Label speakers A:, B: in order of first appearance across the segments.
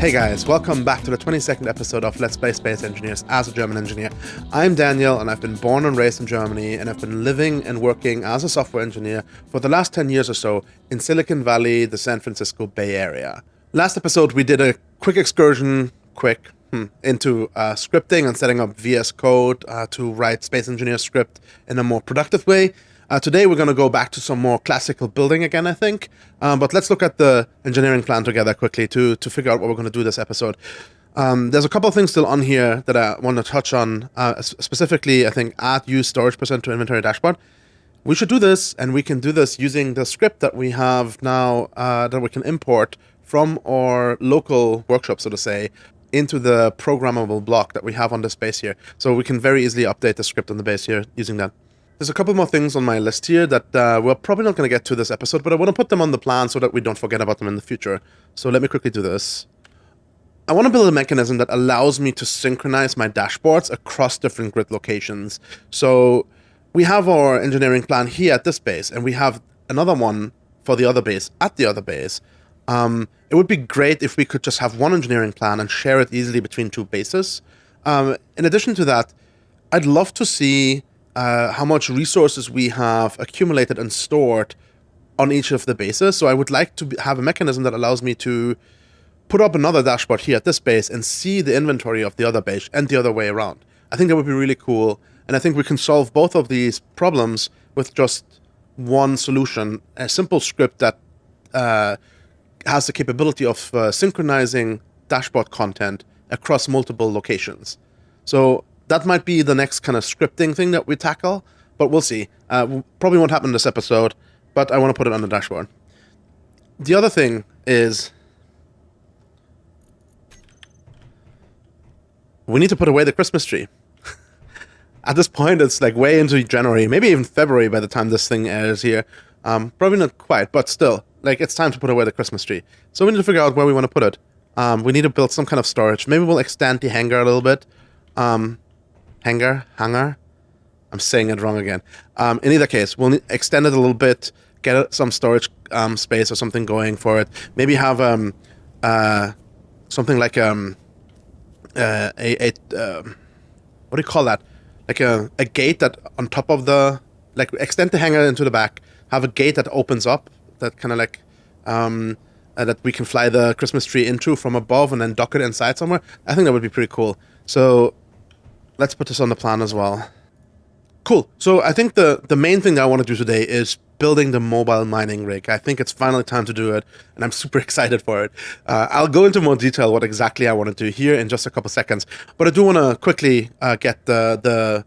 A: Hey guys, welcome back to the 22nd episode of Let's Play Space Engineers as a German engineer. I'm Daniel and I've been born and raised in Germany, and I've been living and working as a software engineer for the last 10 years or so in Silicon Valley, the San Francisco Bay Area. Last episode we did a quick excursion, into scripting and setting up VS Code to write Space Engineer script in a more productive way. Today we're going to go back to some more classical building again, I think. But let's look at the engineering plan together quickly to figure out what we're going to do this episode. There's a couple of things still on here that I want to touch on. Specifically, I think add use storage percent to inventory dashboard. We should do this, and we can do this using the script that we have now that we can import from our local workshop, so to say, into the programmable block that we have on this base here. So we can very easily update the script on the base here using that. There's a couple more things on my list here that we're probably not going to get to this episode, but I want to put them on the plan so that we don't forget about them in the future. So let me quickly do this. I want to build a mechanism that allows me to synchronize my dashboards across different grid locations. So we have our engineering plan here at this base, and we have another one for the other base at the other base. It would be great if we could just have one engineering plan and share it easily between two bases. In addition to that, I'd love to see how much resources we have accumulated and stored on each of the bases. So I would like to have a mechanism that allows me to put up another dashboard here at this base and see the inventory of the other base and the other way around. I think that would be really cool. And I think we can solve both of these problems with just one solution, a simple script that has the capability of synchronizing dashboard content across multiple locations. So that might be the next kind of scripting thing that we tackle, but we'll see. Probably won't happen in this episode, but I want to put it on the dashboard. The other thing is we need to put away the Christmas tree. At this point, it's like way into January, maybe even February by the time this thing airs here. Probably not quite, but still, like, it's time to put away the Christmas tree. So we need to figure out where we want to put it. We need to build some kind of storage. Maybe we'll extend the hangar a little bit. Hangar? I'm saying it wrong again. In either case, we'll extend it a little bit, get some storage space or something going for it. Maybe have something like what do you call that? Like a gate that on top of the, like, extend the hangar into the back, have a gate that opens up, that kind of like that we can fly the Christmas tree into from above and then dock it inside somewhere. I think that would be pretty cool. So let's put this on the plan as well. Cool. So I think the main thing that I want to do today is building the mobile mining rig. I think it's finally time to do it, and I'm super excited for it. I'll go into more detail what exactly I want to do here in just a couple seconds, but I do want to quickly get the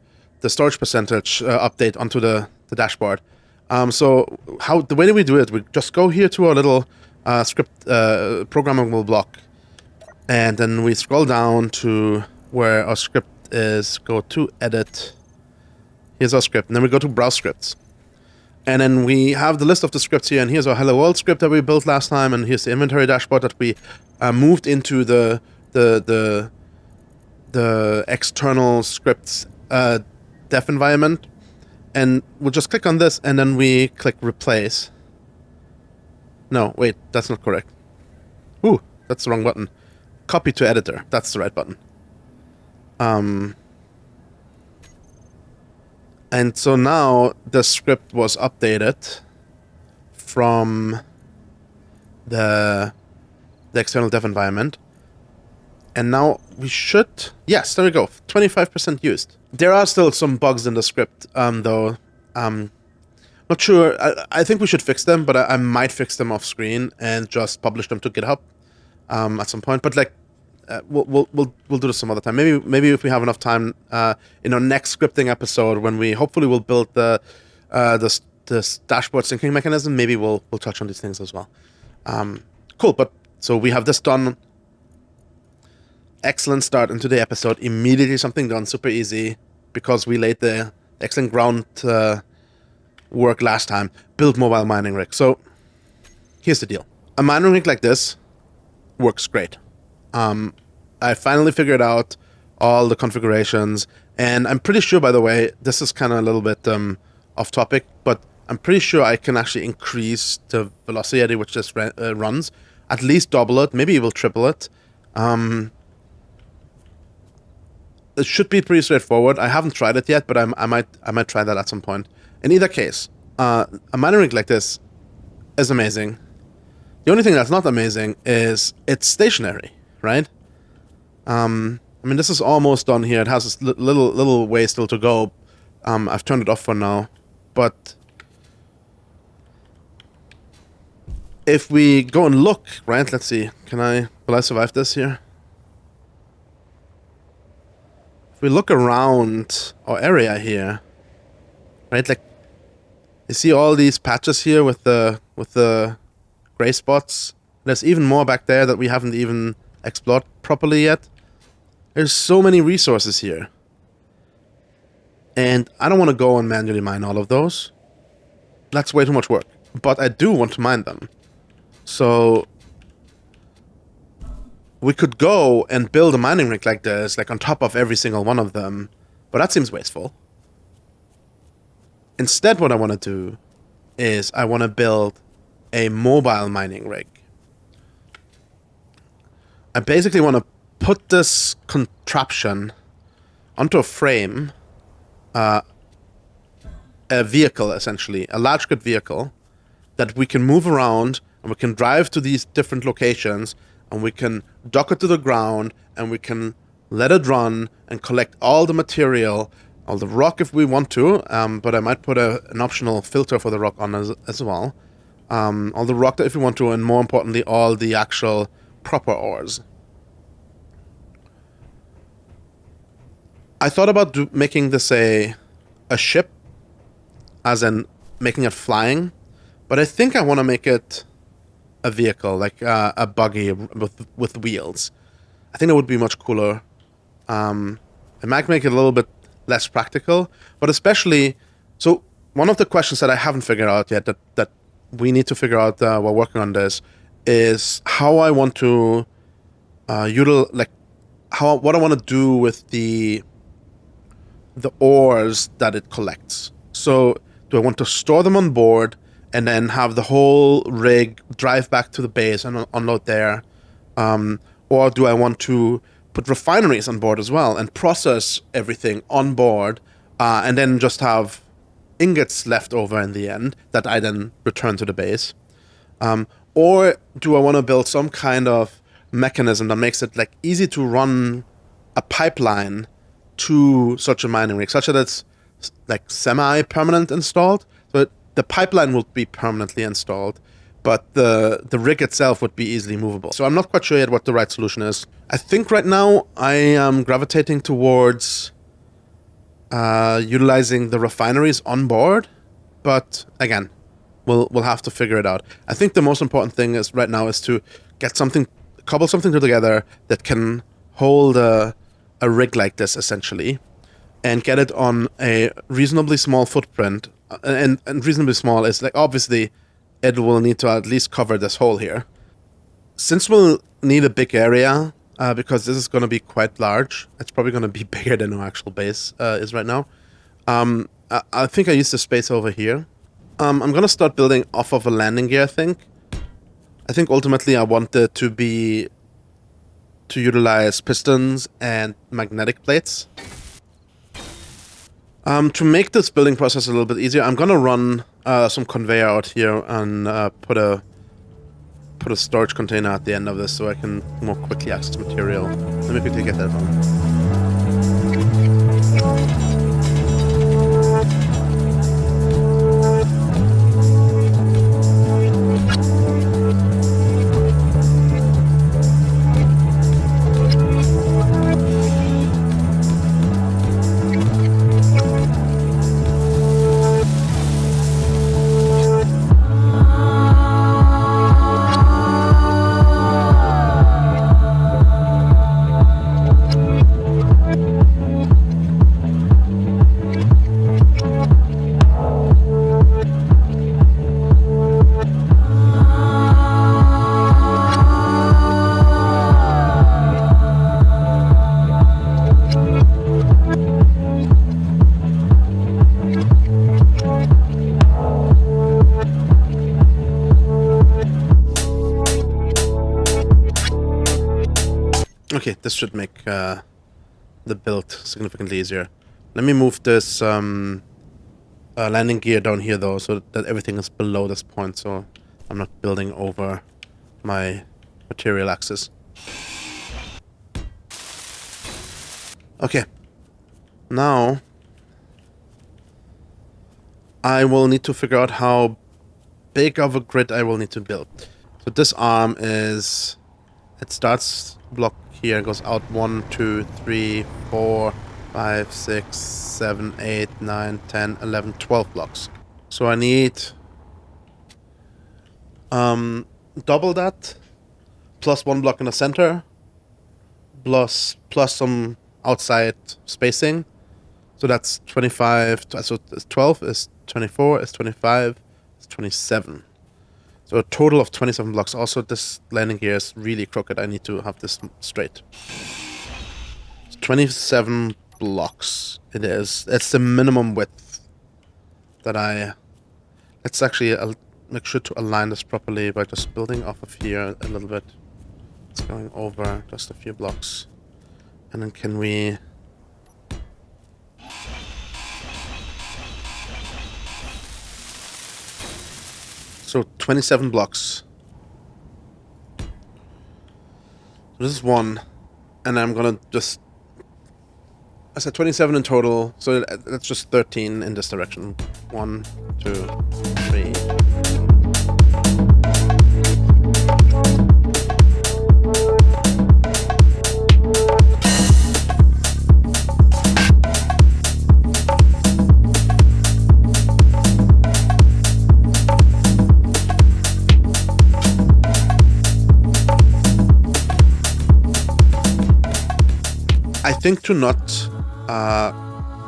A: storage percentage update onto the dashboard. So the way that we do it, we just go here to our little script programmable block, and then we scroll down to where our script is, go to edit. Here's our script, and then we go to browse scripts. And then we have the list of the scripts here, and here's our hello world script that we built last time, and here's the inventory dashboard that we moved into the external scripts dev environment. And we'll just click on this, and then we click replace. No, wait, that's not correct. Ooh, that's the wrong button. Copy to editor, that's the right button. And so now the script was updated from the external dev environment. And now we should, yes, there we go, 25% used. There are still some bugs in the script, though. Not sure, I think we should fix them, but I might fix them off screen and just publish them to GitHub at some point. But like, we'll do this some other time. Maybe if we have enough time in our next scripting episode, when we hopefully will build the dashboard syncing mechanism, maybe we'll touch on these things as well. Cool, but so we have this done. Excellent start into the episode. Immediately something done, super easy, because we laid the excellent ground work last time. Build mobile mining rig. So here's the deal. A mining rig like this works great. I finally figured out all the configurations, and I'm pretty sure, by the way, this is kind of a little bit off topic, but I'm pretty sure I can actually increase the velocity at which this runs, at least double it, maybe even triple it. It should be pretty straightforward. I haven't tried it yet, but I might try that at some point. In either case, a mining rig like this is amazing. The only thing that's not amazing is it's stationary, right? I mean, this is almost done here. It has this little way still to go. I've turned it off for now, but if we go and look, right? Let's see. Will I survive this here? If we look around our area here, right? Like, you see all these patches here with the gray spots. There's even more back there that we haven't even explored properly yet. There's so many resources here. And I don't want to go and manually mine all of those. That's way too much work. But I do want to mine them. So we could go and build a mining rig like this, like on top of every single one of them. But that seems wasteful. Instead, what I want to do is I want to build a mobile mining rig. I basically want to put this contraption onto a frame, a vehicle essentially, a large good vehicle that we can move around and we can drive to these different locations and we can dock it to the ground and we can let it run and collect all the material, all the rock if we want to, but I might put an optional filter for the rock on as well. All the rock if we want to, and more importantly, all the actual proper ores. I thought about making this a ship, as in making it flying, but I think I want to make it a vehicle, like a buggy with wheels. I think that would be much cooler. It might make it a little bit less practical, but especially, so one of the questions that I haven't figured out yet that we need to figure out while working on this is how I want to what I want to do with the ores that it collects. So do I want to store them on board and then have the whole rig drive back to the base and unload there? Or do I want to put refineries on board as well and process everything on board and then just have ingots left over in the end that I then return to the base? Or do I want to build some kind of mechanism that makes it like easy to run a pipeline to such a mining rig, such that it's like semi-permanent installed? So the pipeline will be permanently installed, but the rig itself would be easily movable. So I'm not quite sure yet what the right solution is. I think right now I am gravitating towards utilizing the refineries on board, but again, we'll have to figure it out. I think the most important thing is right now is to cobble something together that can hold a rig like this essentially, and get it on a reasonably small footprint. And reasonably small is like, obviously it will need to at least cover this hole here. Since we'll need a big area, because this is going to be quite large, it's probably going to be bigger than our actual base is right now. I think I use the space over here. I'm going to start building off of a landing gear, I think ultimately I want it to utilize pistons and magnetic plates. To make this building process a little bit easier, I'm going to run some conveyor out here and put a storage container at the end of this so I can more quickly access material. Let me quickly get that on. Okay, this should make the build significantly easier. Let me move this landing gear down here, though, so that everything is below this point, so I'm not building over my material axis. Okay. Now, I will need to figure out how big of a grid I will need to build. So this arm is... It starts block here and goes out 1, 2, 3, 4, 5, 6, 7, 8, 9, 10, 11, 12 blocks. So I need double that, plus 1 block in the center, plus some outside spacing. So that's 25, so 12 is 24, is 25, is 27. So a total of 27 blocks. Also, this landing gear is really crooked. I need to have this straight. It's 27 blocks. It is. It's the minimum width that I... Let's actually make sure to align this properly by just building off of here a little bit. It's going over just a few blocks. And then can we... So 27 blocks. So this is one, and I'm gonna just... I said 27 in total, so that's just 13 in this direction. 1, 2, 3. I think to not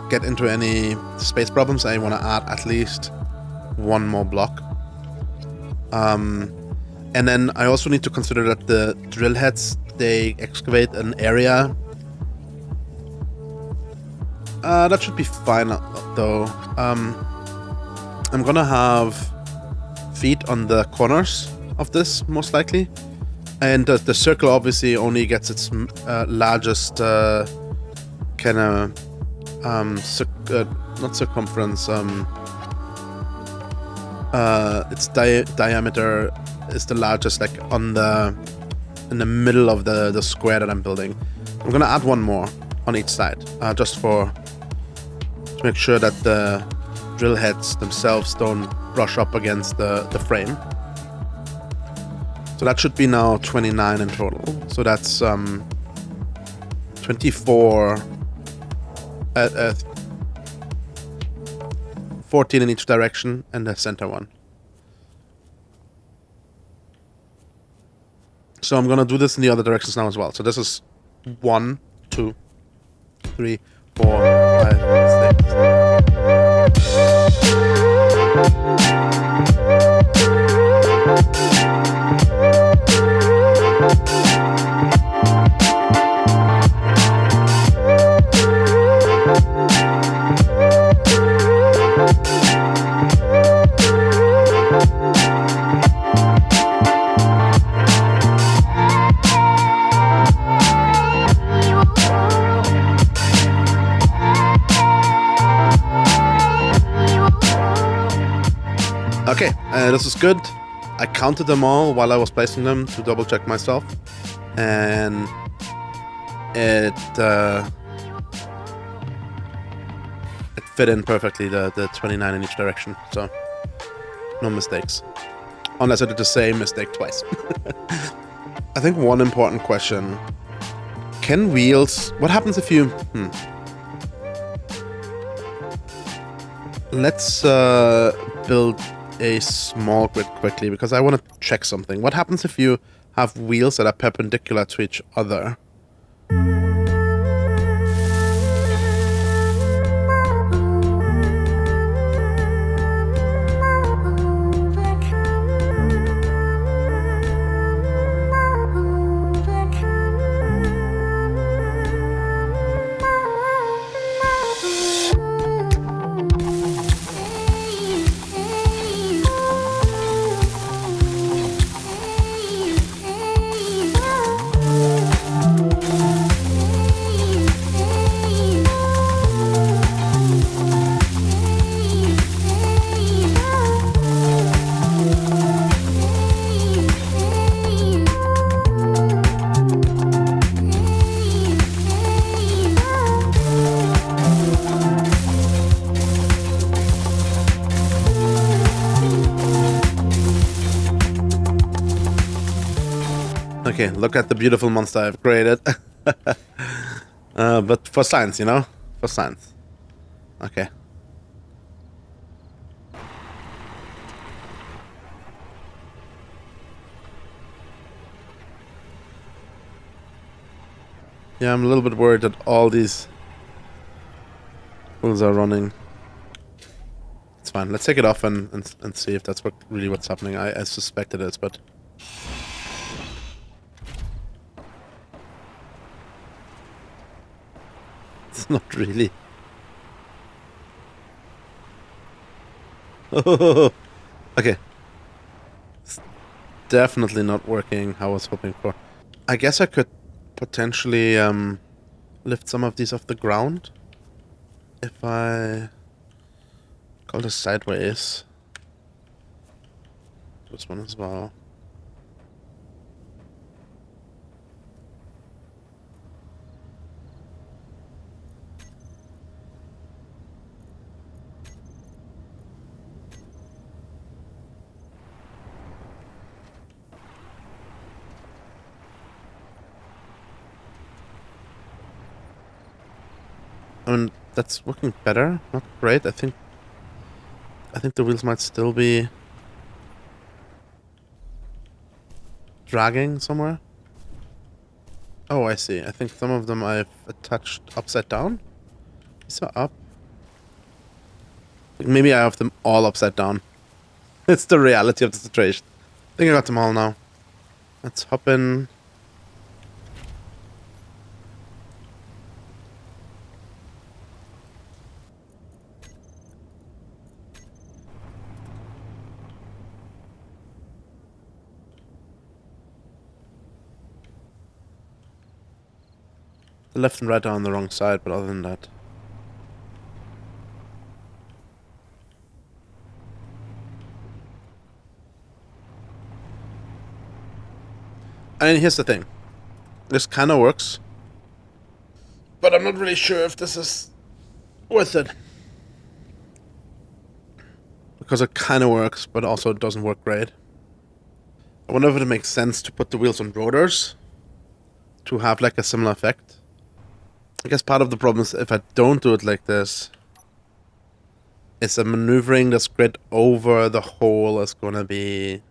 A: get into any space problems, I want to add at least 1 more block. And then I also need to consider that the drill heads, they excavate an area. That should be fine, though. I'm gonna have feet on the corners of this, most likely. And the circle obviously only gets its largest kind of not circumference. Its diameter is the largest, like in the middle of the square that I'm building. I'm gonna add 1 more on each side, just to make sure that the drill heads themselves don't brush up against the frame. So that should be now 29 in total. So that's 24, 14 in each direction, and the center one. So I'm gonna do this in the other directions now as well. So this is 1, 2, 3, 4, 5, 6. Okay, this is good. I counted them all while I was placing them to double check myself, and it fit in perfectly, the 29 in each direction, so no mistakes, unless I did the same mistake twice. I think one important question: can wheels? What happens if you? Let's build a small grid quickly, because I want to check something. What happens if you have wheels that are perpendicular to each other? Okay, look at the beautiful monster I've created. But for science, you know? For science. Okay. Yeah, I'm a little bit worried that all these wheels are running. It's fine. Let's take it off and see if that's really what's happening. I suspect it is, but... It's not really. Oh, okay. It's definitely not working how I was hoping for. I guess I could potentially lift some of these off the ground if I go this sideways. This one as well. I mean, that's working better. Not great. I think the wheels might still be dragging somewhere. Oh, I see. I think some of them I've attached upside down. These are up. Like maybe I have them all upside down. It's the reality of the situation. I think I got them all now. Let's hop in. The left and right are on the wrong side, but other than that. And here's the thing. This kind of works. But I'm not really sure if this is worth it. Because it kind of works, but also it doesn't work great. I wonder if it makes sense to put the wheels on rotors to have like a similar effect. I guess part of the problem is if I don't do it like this, is maneuvering this grid over the hole is going to be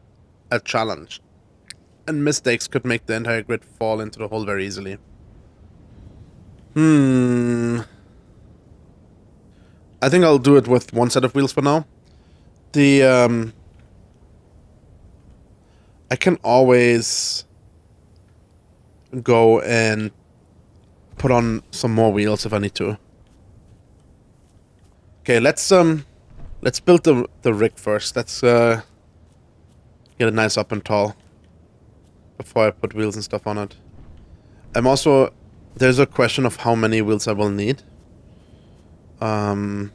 A: a challenge. And mistakes could make the entire grid fall into the hole very easily. I think I'll do it with one set of wheels for now. I can always go and put on some more wheels if I need to. Okay, let's build the rig first. Let's get it nice up and tall before I put wheels and stuff on it. There's a question of how many wheels I will need. It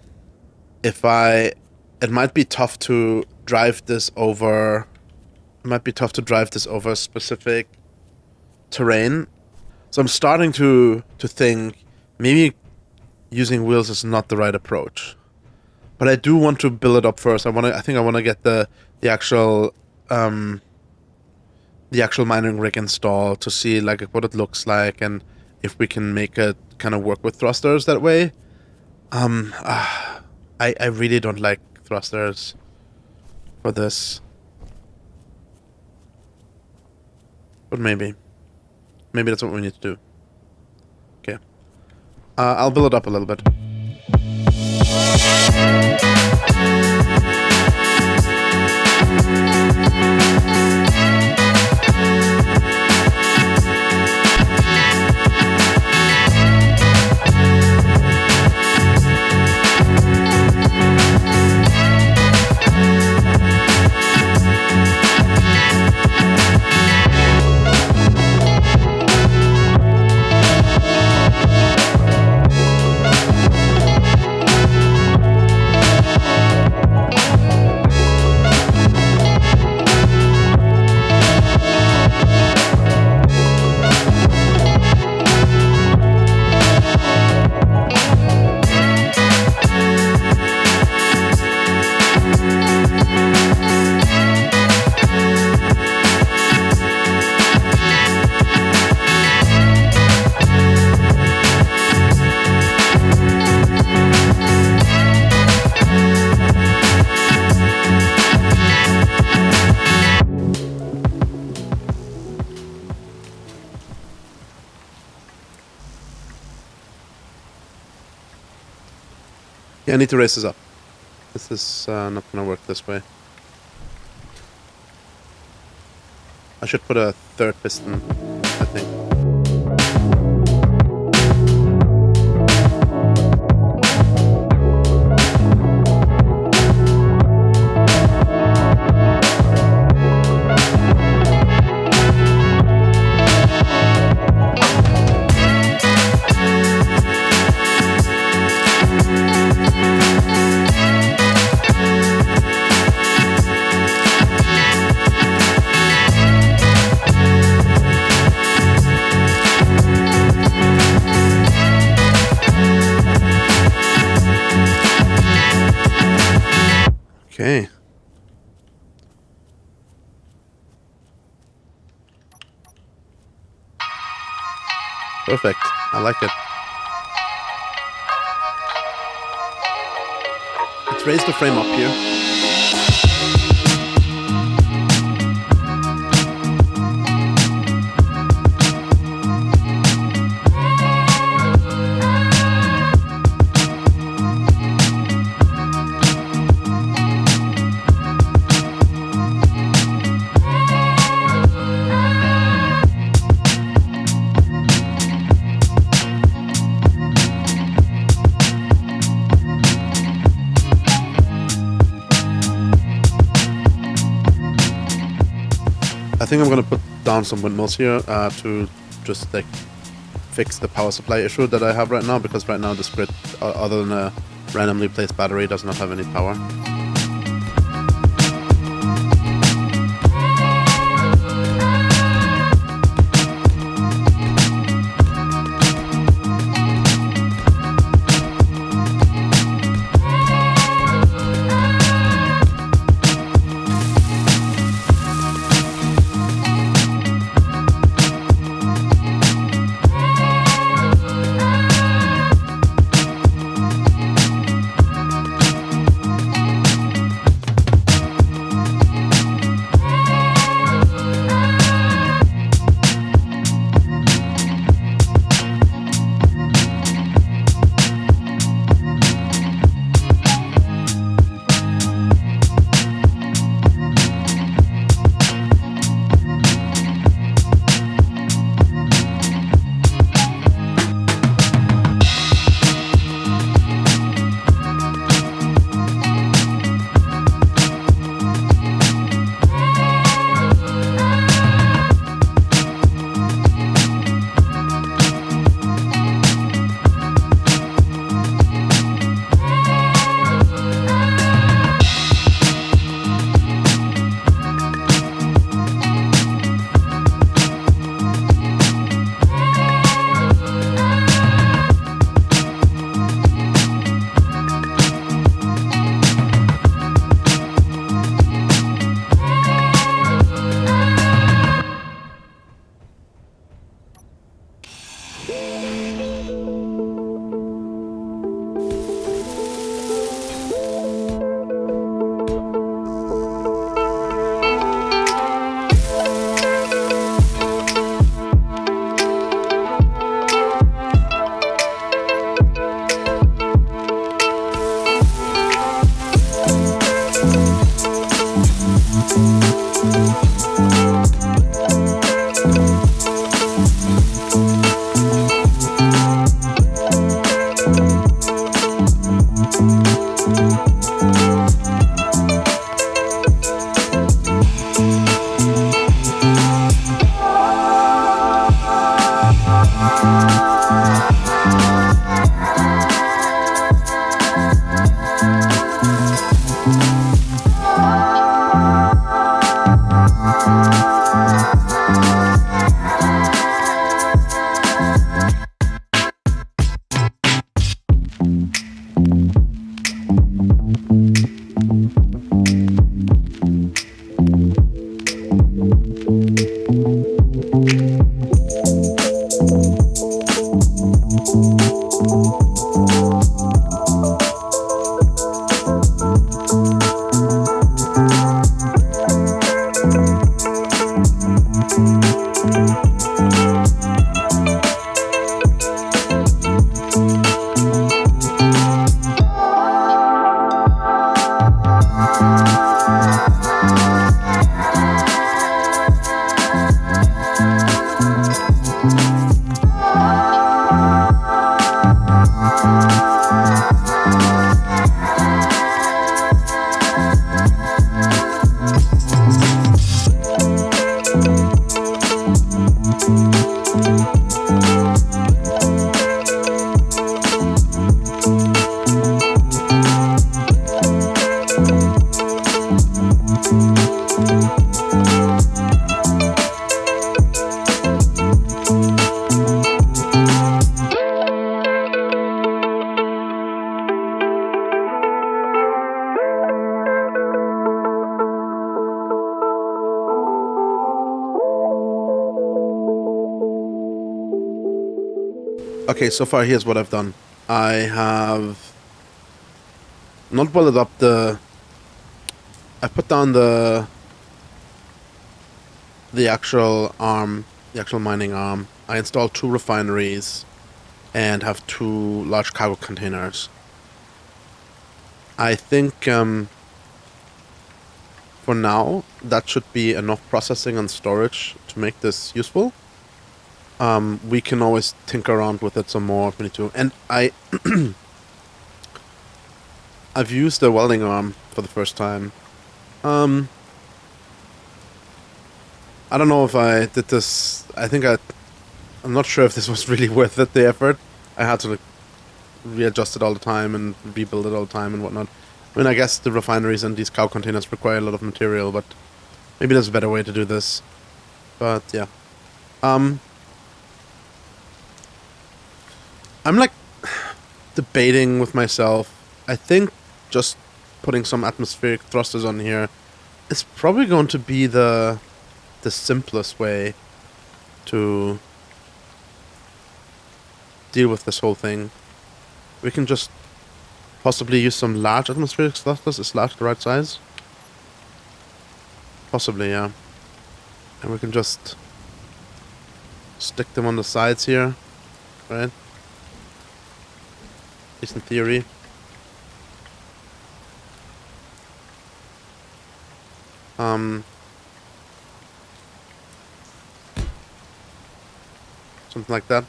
A: might be tough to drive this over. It might be tough to drive this over specific terrain. So I'm starting to think maybe using wheels is not the right approach. But I do want to build it up first. I think I want to get the actual mining rig installed to see like what it looks like and if we can make it kind of work with thrusters that way. I really don't like thrusters for this. But maybe that's what we need to do. Okay. I'll build it up a little bit. Yeah, I need to raise this up. This is not gonna work this way. I should put a third piston, I think. Okay. Perfect. I like it. Let's raise the frame up here. I think I'm gonna put down some windmills here to just like fix the power supply issue that I have right now, because right now this grid, other than a randomly placed battery, does not have any power. Okay, so far here's what I've done. I have not welded up the... I put down the actual arm, the actual mining arm. I installed 2 refineries and have 2 large cargo containers. I think for now that should be enough processing and storage to make this useful. We can always tinker around with it some more if we need to. And I've used the welding arm for the first time. I don't know if I did this. I'm not sure if this was really worth it, the effort. I had to like readjust it all the time and rebuild it all the time and whatnot. I mean, I guess the refineries and these cow containers require a lot of material, but maybe there's a better way to do this. But yeah. I'm like debating with myself. I think just putting some atmospheric thrusters on here is probably going to be the simplest way to deal with this whole thing. We can just possibly use some large atmospheric thrusters. Is large the right size? Possibly, yeah. And we can just stick them on the sides here, right? At least in theory. Something like that.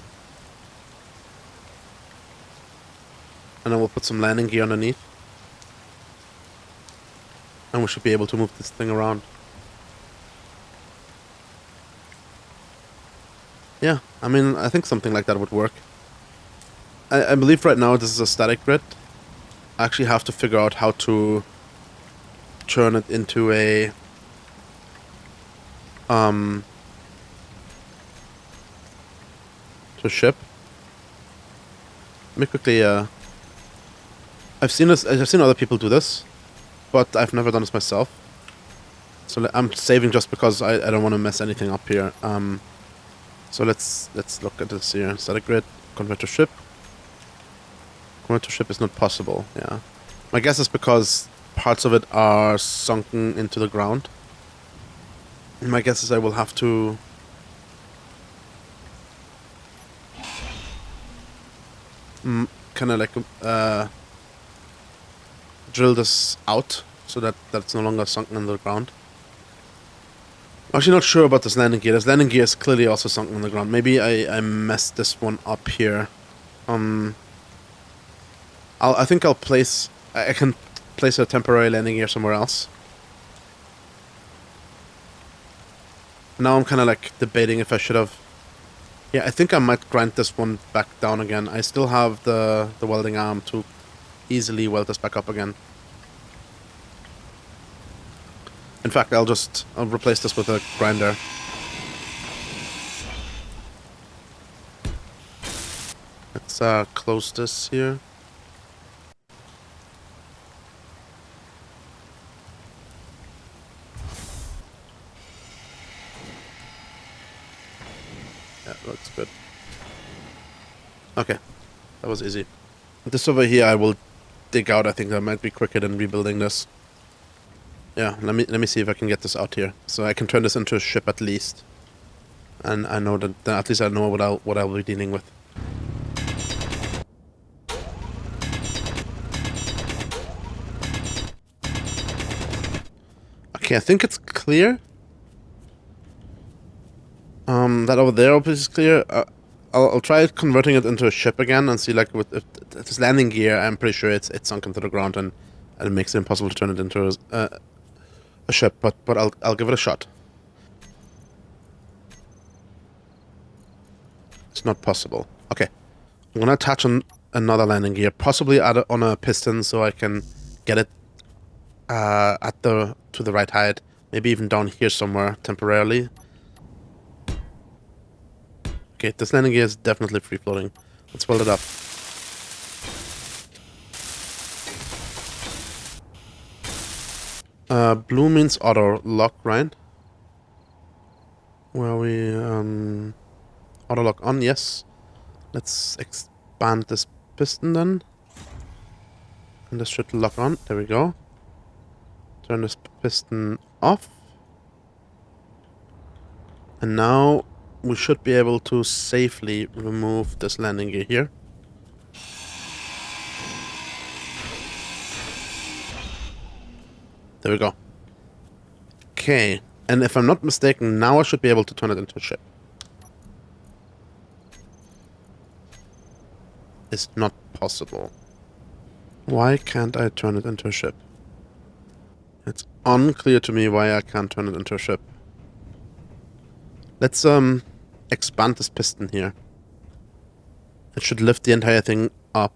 A: And then we'll put some landing gear underneath. And we should be able to move this thing around. Yeah, I mean, I think something like that would work. I believe right now this is a static grid. I actually have to figure out how to turn it into a to a ship. Let me quickly I've seen other people do this, but I've never done this myself. So I'm saving just because I don't want to mess anything up here. So let's look at this here. Static grid, convert to ship. Convert to ship is not possible, yeah. My guess is because parts of it are sunken into the ground. And my guess is I will have to kind of like drill this out so that it's no longer sunken in the ground. I'm actually not sure about this landing gear. This landing gear is clearly also sunken in the ground. Maybe I messed this one up here. I think I can place a temporary landing gear somewhere else. Now I'm kind of like debating if I should have. Yeah, I think I might grind this one back down again. I still have the welding arm to easily weld this back up again. In fact, I'll replace this with a grinder. Let's close this here. Yeah, looks good. Okay, that was easy. This over here I will dig out. I think that might be quicker than rebuilding this. Yeah, let me see if I can get this out here, so I can turn this into a ship at least. And I know that at least I know what I'll be dealing with. Okay, I think it's clear. That over there obviously is clear. I'll try converting it into a ship again and see, like, if this landing gear, I'm pretty sure it's sunk into the ground and it makes it impossible to turn it into a ship. But I'll give it a shot. It's not possible. Okay, I'm gonna attach another landing gear, possibly on a piston, so I can get it to the right height. Maybe even down here somewhere temporarily. Okay, this landing gear is definitely free floating. Let's weld it up. Blue means auto lock, right? Where we auto lock on, yes. Let's expand this piston then. And this should lock on. There we go. Turn this piston off. And now we should be able to safely remove this landing gear here. There we go. Okay. And if I'm not mistaken, now I should be able to turn it into a ship. It's not possible. Why can't I turn it into a ship? It's unclear to me why I can't turn it into a ship. Let's expand this piston here. It should lift the entire thing up.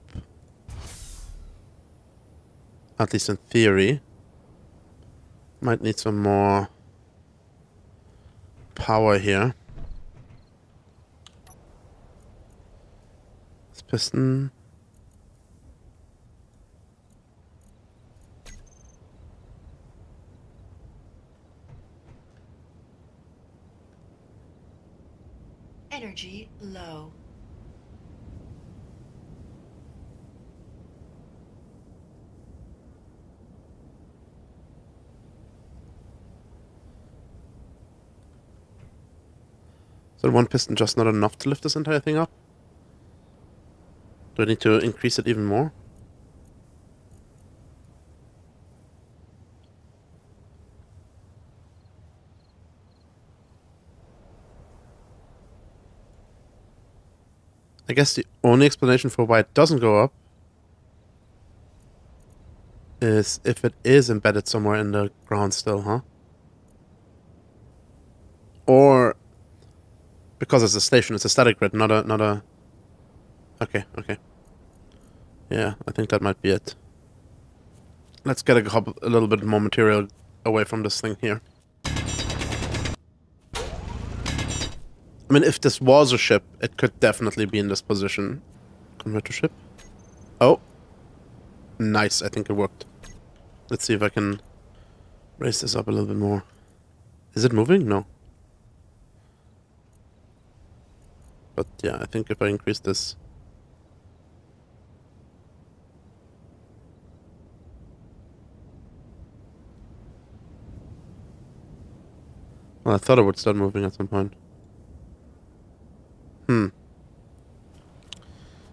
A: At least in theory. Might need some more power here. This piston.
B: Energy low.
A: So one piston just not enough to lift this entire thing up? Do I need to increase it even more? I guess the only explanation for why it doesn't go up is if it is embedded somewhere in the ground still, huh? Or because it's a station, it's a static grid, not a... Okay. Yeah, I think that might be it. Let's get a little bit more material away from this thing here. I mean, if this was a ship, it could definitely be in this position. Convert to ship. Oh. Nice, I think it worked. Let's see if I can raise this up a little bit more. Is it moving? No. But yeah, I think if I increase this... Well, I thought it would start moving at some point.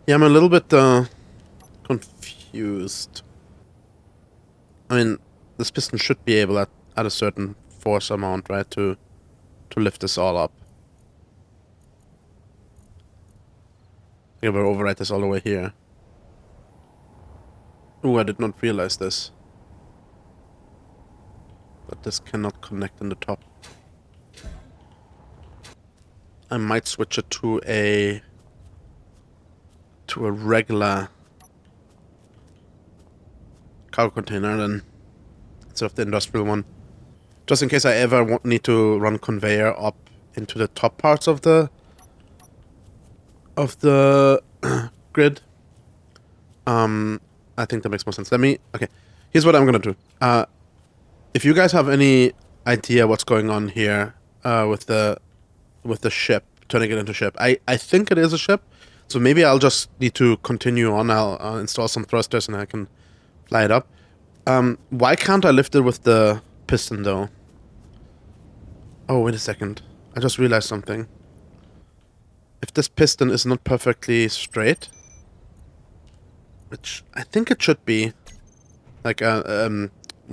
A: Yeah, I'm a little bit confused. I mean, this piston should be able at a certain force amount, right, to lift this all up. I will override this all the way here. Oh, I did not realize this. But this cannot connect in the top. I might switch it to a regular cargo container then, instead of the industrial one. Just in case I ever need to run conveyor up into the top parts of the grid. I think that makes more sense. Okay, here's what I'm gonna do. If you guys have any idea what's going on here with the ship, turning it into ship, I think it is a ship, so maybe I'll just need to continue on. I'll install some thrusters and I can fly it up. Why can't I lift it with the piston though? Oh, wait a second. I just realized something. If this piston is not perfectly straight, which I think it should be, like when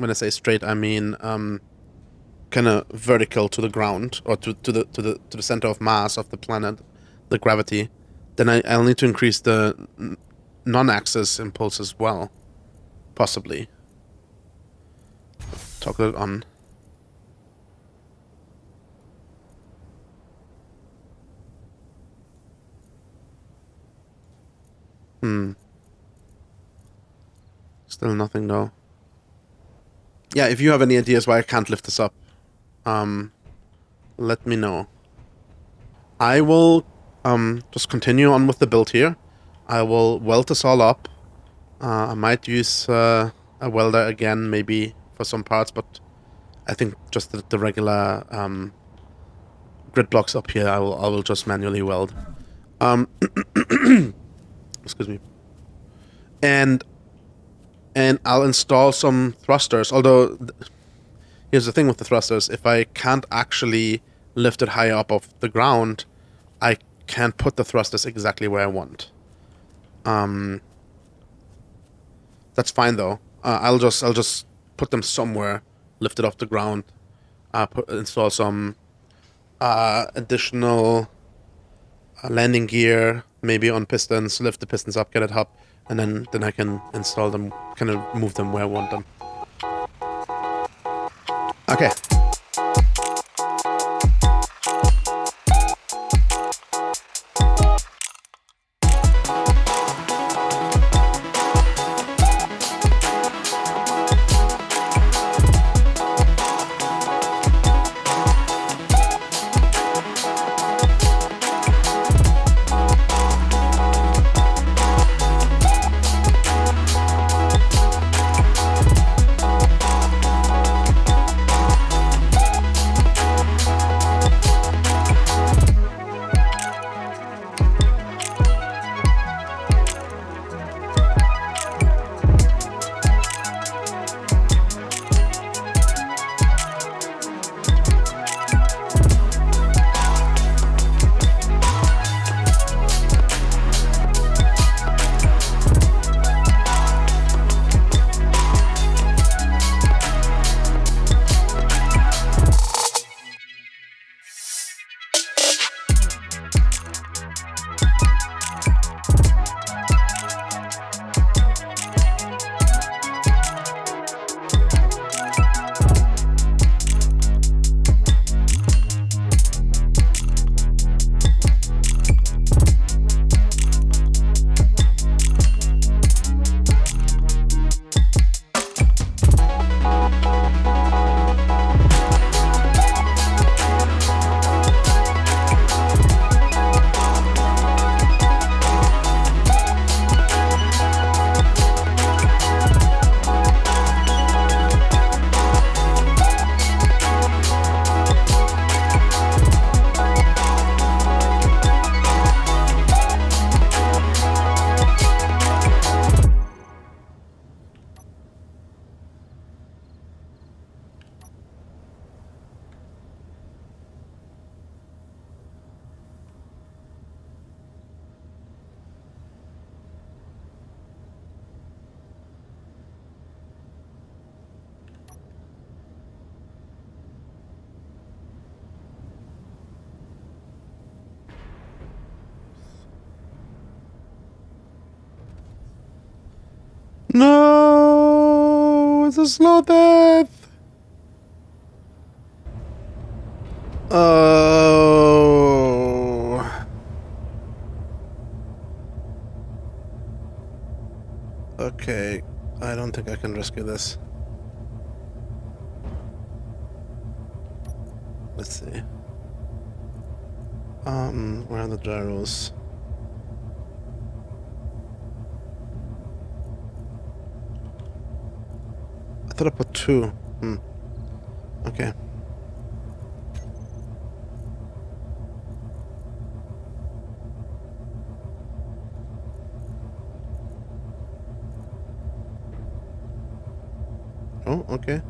A: I say straight, I mean kind of vertical to the ground, or to the center of mass of the planet, the gravity, then I'll need to increase the non-axis impulse as well, possibly. Toggle it on. Still nothing though. Yeah, if you have any ideas why I can't lift this up, let me know. I will just continue on with the build here. I will weld this all up. I might use a welder again, maybe for some parts, but I think just the regular grid blocks up here I will just manually weld. Excuse me. And I'll install some thrusters. Although here's the thing with the thrusters: if I can't actually lift it high up off the ground, I can't put the thrusters exactly where I want. That's fine though. I'll just put them somewhere, lift it off the ground. Install some additional landing gear, maybe on pistons, lift the pistons up, get it up, and then I can install them, kind of move them where I want them. Okay. No, it's a slow death. Oh. Okay, I don't think I can rescue this. Let's see. Where are the gyros? I thought I put 2. Okay. Oh, okay.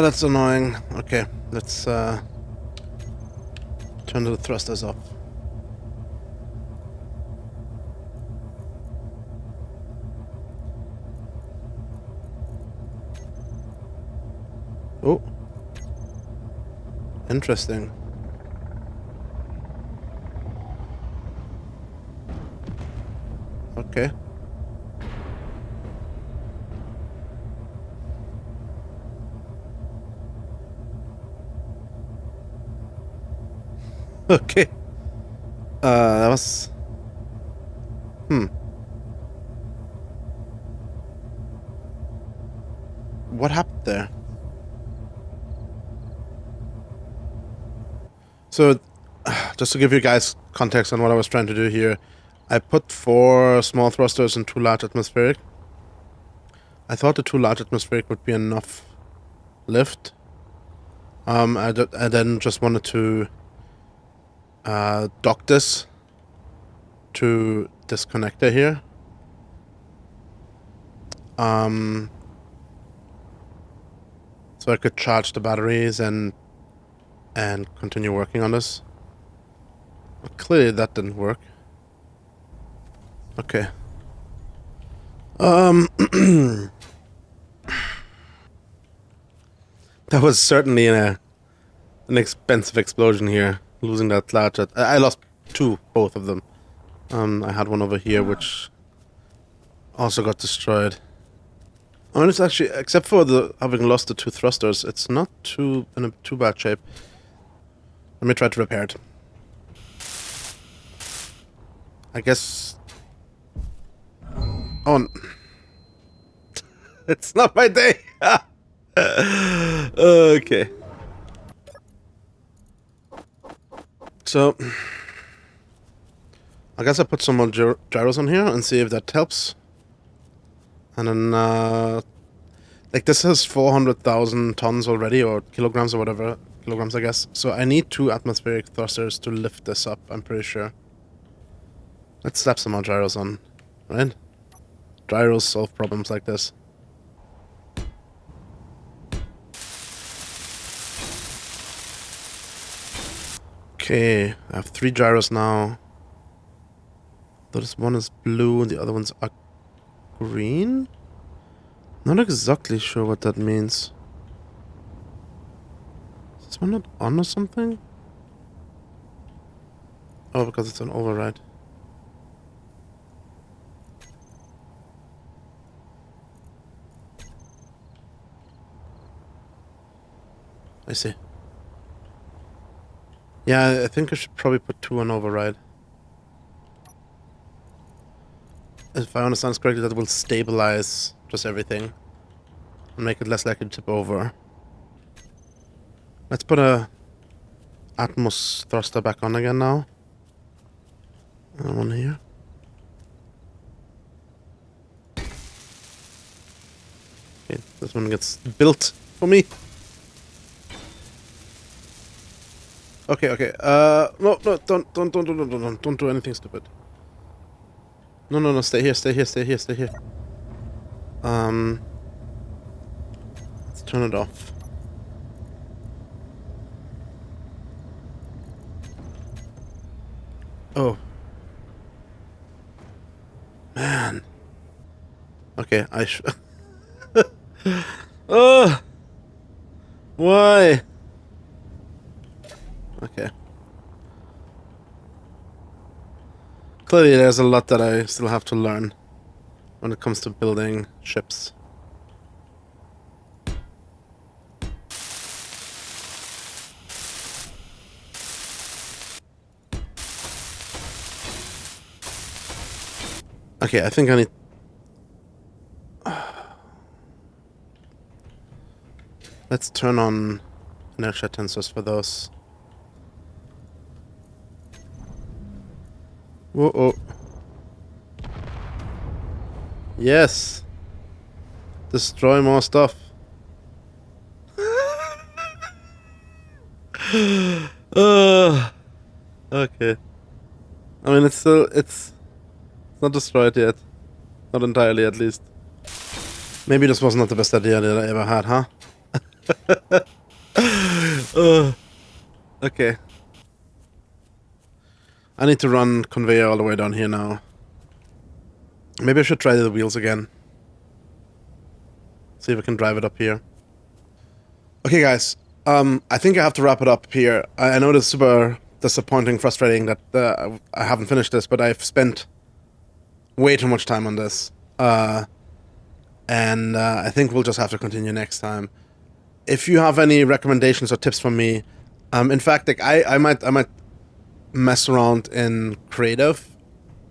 A: That's annoying. Okay, let's turn the thrusters off. Oh. Interesting. Okay. Okay. That was... what happened there? So, just to give you guys context on what I was trying to do here, I put 4 small thrusters and 2 large atmospheric. I thought the 2 large atmospheric would be enough lift. I then just wanted to dock this to this connector here. So I could charge the batteries and continue working on this. But clearly that didn't work. Okay. That was certainly an expensive explosion here. Losing that large. I lost 2, both of them. I had one over here which also got destroyed. I mean, it's actually, except for having lost the 2 thrusters, it's not in a too bad shape. Let me try to repair it. I guess. Oh, it's not my day. Okay. So, I guess I put some more gyros on here and see if that helps. And then, like this has 400,000 tons already, or kilograms or whatever. Kilograms, I guess. So I need 2 atmospheric thrusters to lift this up, I'm pretty sure. Let's slap some more gyros on, right? Gyros solve problems like this. Okay, I have 3 gyros now. This one is blue and the other ones are green? Not exactly sure what that means. Is this one not on or something? Oh, because it's an override. I see. Yeah, I think I should probably put 2 on override. If I understand this correctly, that will stabilize just everything and make it less likely to tip over. Let's put a Atmos thruster back on again now. And one here. Okay, this one gets built for me. Okay, okay. No, don't do anything stupid. No, stay here. Let's turn it off. Oh. Man. Okay, oh! Why? Okay. Clearly there's a lot that I still have to learn when it comes to building ships. Okay, I think I need... Let's turn on inertia tensors for those. Whoa. Yes. Destroy more stuff. Okay. I mean, it's not destroyed yet. Not entirely, at least. Maybe this was not the best idea that I ever had, huh? Okay. I need to run conveyor all the way down here now. Maybe I should try the wheels again. See if I can drive it up here. Okay, guys. I think I have to wrap it up here. I know it's super disappointing, frustrating that I haven't finished this, but I've spent way too much time on this. And I think we'll just have to continue next time. If you have any recommendations or tips for me, in fact, like I might mess around in creative,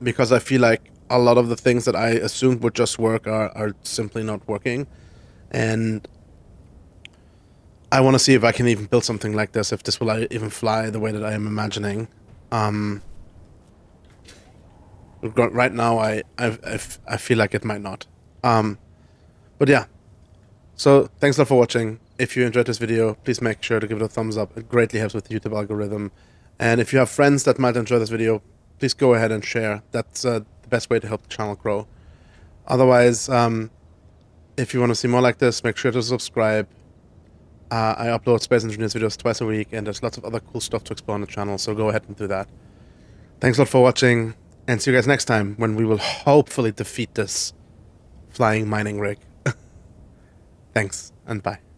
A: because I feel like a lot of the things that I assumed would just work are simply not working. And I want to see if I can even build something like this, if this will even fly the way that I am imagining. Right now, I feel like it might not. But yeah. So thanks a lot for watching. If you enjoyed this video, please make sure to give it a thumbs up. It greatly helps with the YouTube algorithm. And if you have friends that might enjoy this video, please go ahead and share. That's the best way to help the channel grow. Otherwise, if you want to see more like this, make sure to subscribe. I upload Space Engineers videos twice a week, and there's lots of other cool stuff to explore on the channel, so go ahead and do that. Thanks a lot for watching, and see you guys next time, when we will hopefully defeat this flying mining rig. Thanks, and bye.